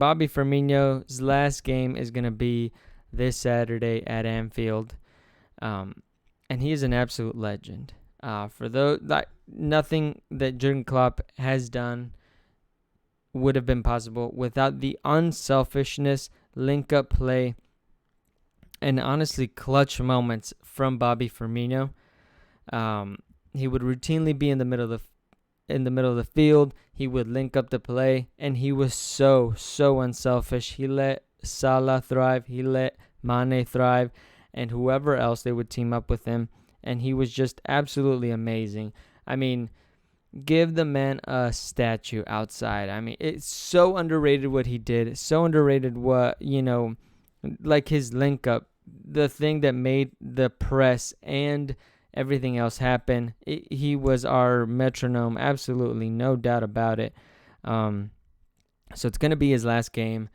Bobby Firmino's last game is going to be this Saturday at Anfield. And he is an absolute legend. For those, nothing that Jurgen Klopp has done would have been possible without the unselfishness, link-up play, and honestly clutch moments from Bobby Firmino. He would routinely be in the middle of the field. He would link up the play, and he was so unselfish. He let Salah thrive. He let Mane thrive, and whoever else they would team up with him. And he was just absolutely amazing. I mean, give the man a statue outside. I mean, it's so underrated what he did. So underrated what, like his link up, the thing that made the press and everything else happen. He was our metronome, absolutely, no doubt about it. So it's going to be his last game,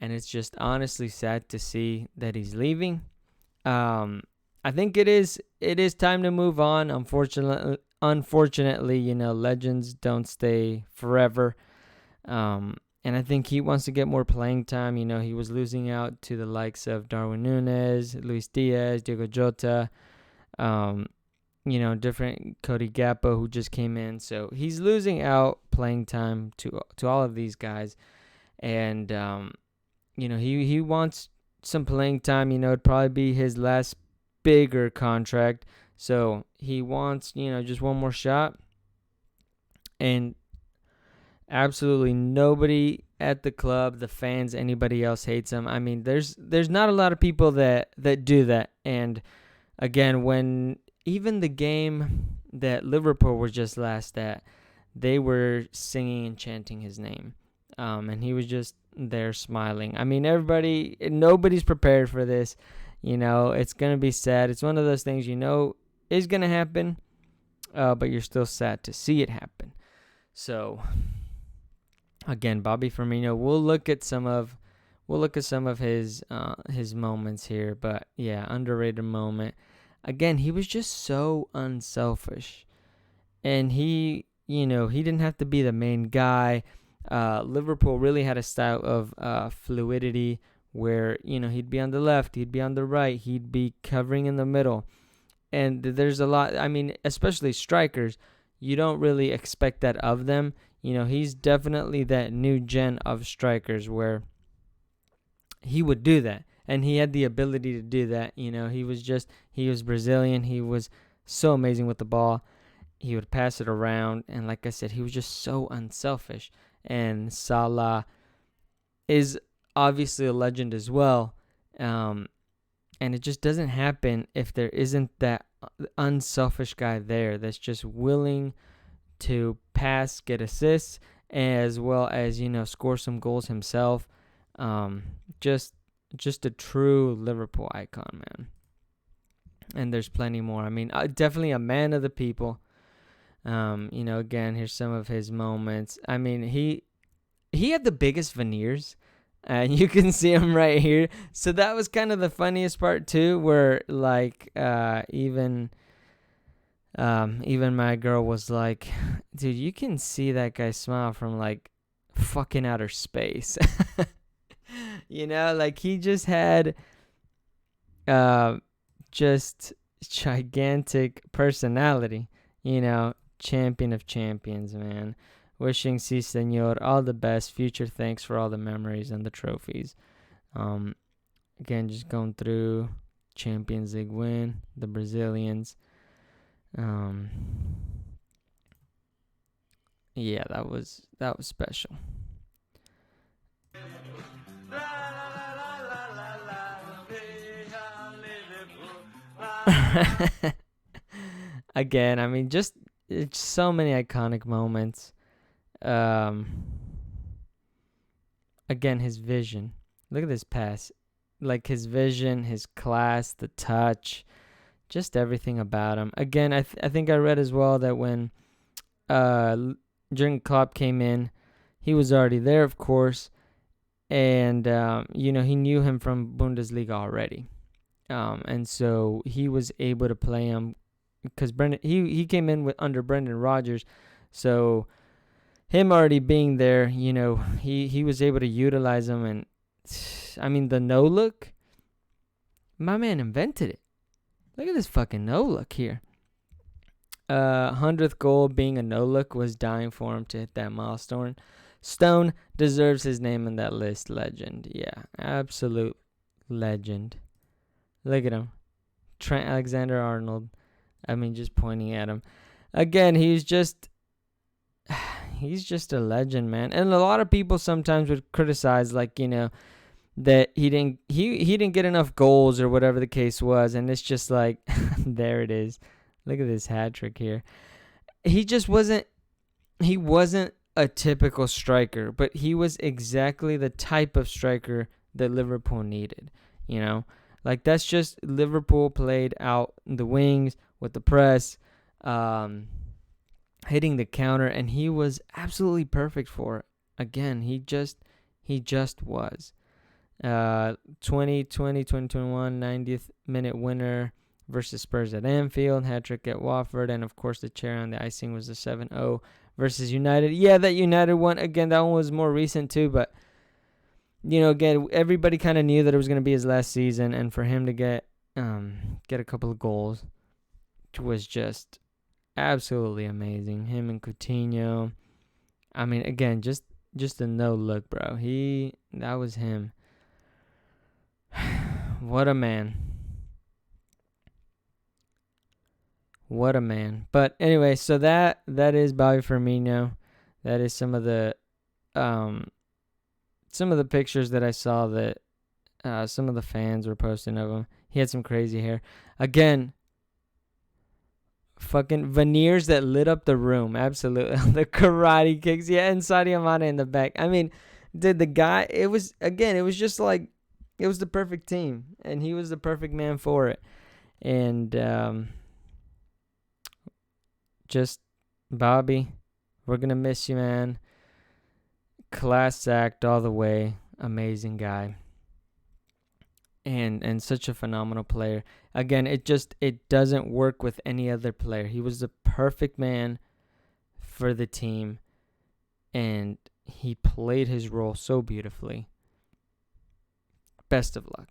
and it's just honestly sad to see that he's leaving. I think it is time to move on. Unfortunately, legends don't stay forever. And I think he wants to get more playing time. He was losing out to the likes of Darwin Núñez, Luis Diaz, Diego Jota, different Cody Gakpo who just came in. So he's losing out playing time to all of these guys. And, he wants some playing time. It'd probably be his last bigger contract. So he wants, just one more shot. And absolutely nobody at the club, the fans, anybody else hates him. I mean, there's not a lot of people that do that. And again, when even the game that Liverpool were just last at, they were singing and chanting his name. And he was just there smiling. I mean, nobody's prepared for this. It's going to be sad. It's one of those things is going to happen, but you're still sad to see it happen. So again, Bobby Firmino, we'll look at some of his moments here, but yeah, underrated moment. Again, he was just so unselfish, and he didn't have to be the main guy. Liverpool really had a style of fluidity where he'd be on the left, he'd be on the right, he'd be covering in the middle, and there's a lot. I mean, especially strikers, you don't really expect that of them. He's definitely that new gen of strikers where he would do that. And he had the ability to do that. He was Brazilian. He was so amazing with the ball. He would pass it around. And like I said, he was just so unselfish. And Salah is obviously a legend as well. And it just doesn't happen if there isn't that unselfish guy there that's just willing to pass, get assists, as well as, score some goals himself. Just a true Liverpool icon, man. And there's plenty more. I mean, definitely a man of the people. Again, here's some of his moments. I mean, he had the biggest veneers, and you can see him right here. So that was kind of the funniest part too, where even my girl was like, dude, you can see that guy smile from fucking outer space. He just had just gigantic personality, champion of champions, man. Wishing Si Senor all the best, future thanks for all the memories and the trophies. Again, just going through Champions League win, the Brazilians. Yeah, that was special. Again, I mean, just it's so many iconic moments. Again, his vision. Look at this pass. His vision, his class, the touch, just everything about him. Again, I think I read as well that when Jurgen Klopp came in, he was already there, of course, and he knew him from Bundesliga already. And so he was able to play him because he came in under Brendan Rodgers, so him already being there, he was able to utilize him. And I mean, the no look, my man invented it. Look at this fucking no look here. 100th goal being a no look, was dying for him to hit that milestone. Stone deserves his name in that list. Legend. Yeah, absolute legend. Look at him. Trent Alexander-Arnold. I mean, just pointing at him. Again, he's just a legend, man. And a lot of people sometimes would criticize, like, that he didn't get enough goals or whatever the case was, and it's just like there it is. Look at this hat trick here. He wasn't a typical striker, but he was exactly the type of striker that Liverpool needed. Like, that's just Liverpool played out the wings with the press, hitting the counter, and he was absolutely perfect for it. Again, he just was. 2021 90th minute winner versus Spurs at Anfield, hat-trick at Watford, and of course the cherry on the icing was the 7-0 versus United. Yeah, that United one, again, that one was more recent too, but again, everybody kind of knew that it was going to be his last season, and for him to get a couple of goals was just absolutely amazing. Him and Coutinho, I mean, again, just a no look, bro. That was him. What a man. What a man. But anyway, so that is Bobby Firmino. That is some of the pictures that I saw that some of the fans were posting of him. He had some crazy hair. Again, fucking veneers that lit up the room. Absolutely. The karate kicks. Yeah, and Sadio Mane in the back. I mean, the guy, it was just like, it was the perfect team, and he was the perfect man for it. And just, Bobby, we're going to miss you, man. Class act all the way. Amazing guy. And such a phenomenal player. Again, it doesn't work with any other player. He was the perfect man for the team, and he played his role so beautifully. Best of luck.